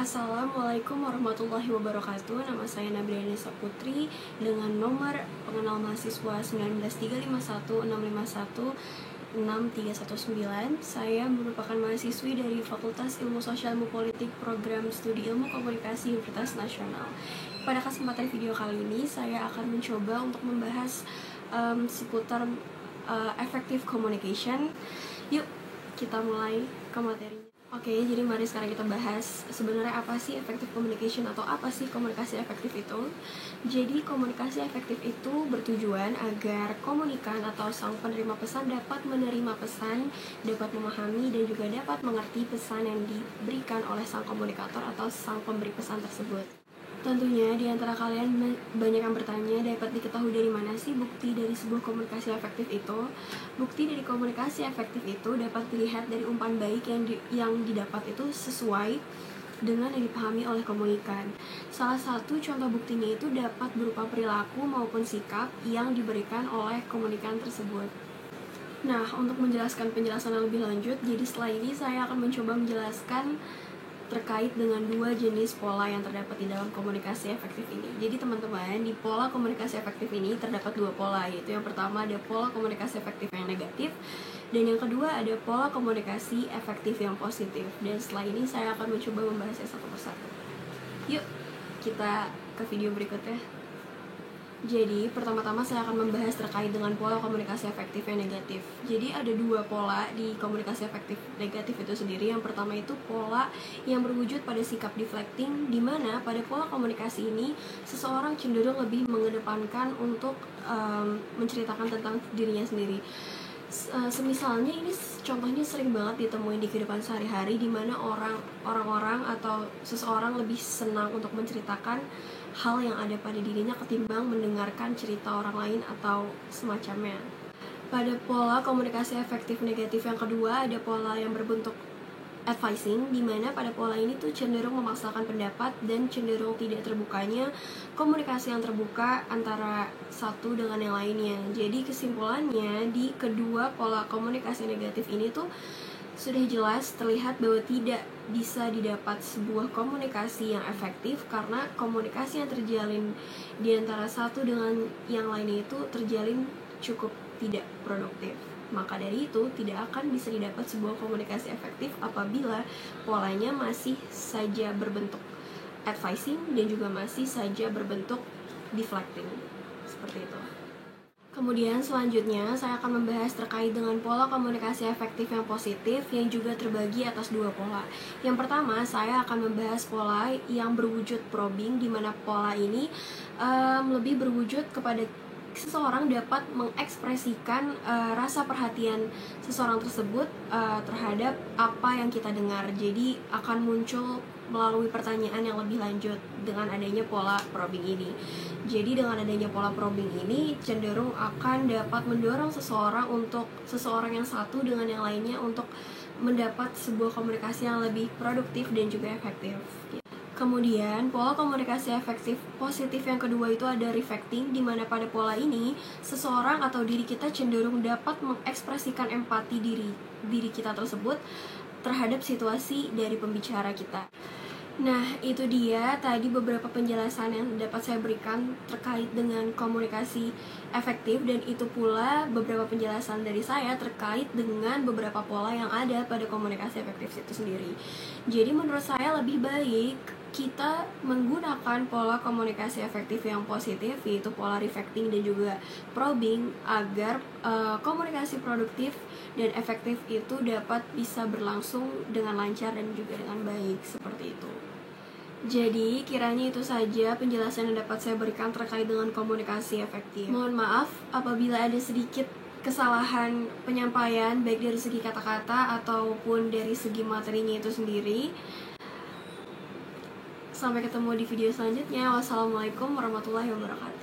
Assalamualaikum warahmatullahi wabarakatuh. Nama saya Nabriani Saputri dengan nomor pengenal mahasiswa 1935165163119. Saya merupakan mahasiswi dari Fakultas Ilmu Sosial Ilmu Politik Program Studi Ilmu Komunikasi Universitas Nasional. Pada kesempatan video kali ini saya akan mencoba untuk membahas seputar effective communication. Yuk kita mulai ke materinya. Oke, jadi mari sekarang kita bahas sebenarnya apa sih effective communication atau apa sih komunikasi efektif itu. Jadi komunikasi efektif itu bertujuan agar komunikan atau sang penerima pesan dapat menerima pesan, dapat memahami dan juga dapat mengerti pesan yang diberikan oleh sang komunikator atau sang pemberi pesan tersebut. Tentunya di antara kalian banyak yang bertanya, dapat diketahui dari mana sih bukti dari sebuah komunikasi efektif itu? Bukti dari komunikasi efektif itu dapat dilihat dari umpan baik yang didapat itu sesuai dengan yang dipahami oleh komunikan. Salah satu contoh buktinya itu dapat berupa perilaku maupun sikap yang diberikan oleh komunikan tersebut. Nah, untuk menjelaskan penjelasan yang lebih lanjut, jadi setelah ini saya akan mencoba menjelaskan terkait dengan dua jenis pola yang terdapat di dalam komunikasi efektif ini. Jadi teman-teman, di pola komunikasi efektif ini terdapat dua pola, yaitu yang pertama ada pola komunikasi efektif yang negatif, dan yang kedua ada pola komunikasi efektif yang positif. Dan setelah ini saya akan mencoba membahasnya satu persatu. Yuk, kita ke video berikutnya. Jadi, pertama-tama saya akan membahas terkait dengan pola komunikasi efektif yang negatif. Jadi, ada dua pola di komunikasi efektif negatif itu sendiri. Yang pertama itu pola yang berwujud pada sikap deflecting, di mana pada pola komunikasi ini, seseorang cenderung lebih mengedepankan untuk menceritakan tentang dirinya sendiri. Semisalnya ini contohnya sering banget ditemuin di kehidupan sehari-hari, di mana orang-orang atau seseorang lebih senang untuk menceritakan hal yang ada pada dirinya ketimbang mendengarkan cerita orang lain atau semacamnya. Pada pola komunikasi efektif negatif yang kedua ada pola yang berbentuk advising, di mana pada pola ini tuh cenderung memaksakan pendapat dan cenderung tidak terbukanya komunikasi yang terbuka antara satu dengan yang lainnya. Jadi kesimpulannya di kedua pola komunikasi negatif ini tuh sudah jelas terlihat bahwa tidak bisa didapat sebuah komunikasi yang efektif karena komunikasi yang terjalin di antara satu dengan yang lainnya itu terjalin cukup tidak produktif. Maka dari itu tidak akan bisa didapat sebuah komunikasi efektif apabila polanya masih saja berbentuk advising dan juga masih saja berbentuk deflecting. Seperti itu. Kemudian selanjutnya saya akan membahas terkait dengan pola komunikasi efektif yang positif yang juga terbagi atas dua pola. Yang pertama saya akan membahas pola yang berwujud probing, di mana pola ini lebih berwujud kepada seseorang dapat mengekspresikan rasa perhatian seseorang tersebut terhadap apa yang kita dengar. Jadi akan muncul melalui pertanyaan yang lebih lanjut dengan adanya pola probing ini. Jadi dengan adanya pola probing ini cenderung akan dapat mendorong seseorang yang satu dengan yang lainnya untuk mendapat sebuah komunikasi yang lebih produktif dan juga efektif. Kemudian pola komunikasi efektif positif yang kedua itu ada reflecting, di mana pada pola ini seseorang atau diri kita cenderung dapat mengekspresikan empati diri kita tersebut terhadap situasi dari pembicara kita. Nah, itu dia tadi beberapa penjelasan yang dapat saya berikan terkait dengan komunikasi efektif, dan itu pula beberapa penjelasan dari saya terkait dengan beberapa pola yang ada pada komunikasi efektif itu sendiri. Jadi menurut saya lebih baik kita menggunakan pola komunikasi efektif yang positif, yaitu pola reflecting dan juga probing, agar komunikasi produktif dan efektif itu dapat bisa berlangsung dengan lancar dan juga dengan baik, seperti itu. Jadi kiranya itu saja penjelasan yang dapat saya berikan terkait dengan komunikasi efektif. Mohon maaf apabila ada sedikit kesalahan penyampaian baik dari segi kata-kata ataupun dari segi materinya itu sendiri. Sampai ketemu di video selanjutnya. Wassalamualaikum warahmatullahi wabarakatuh.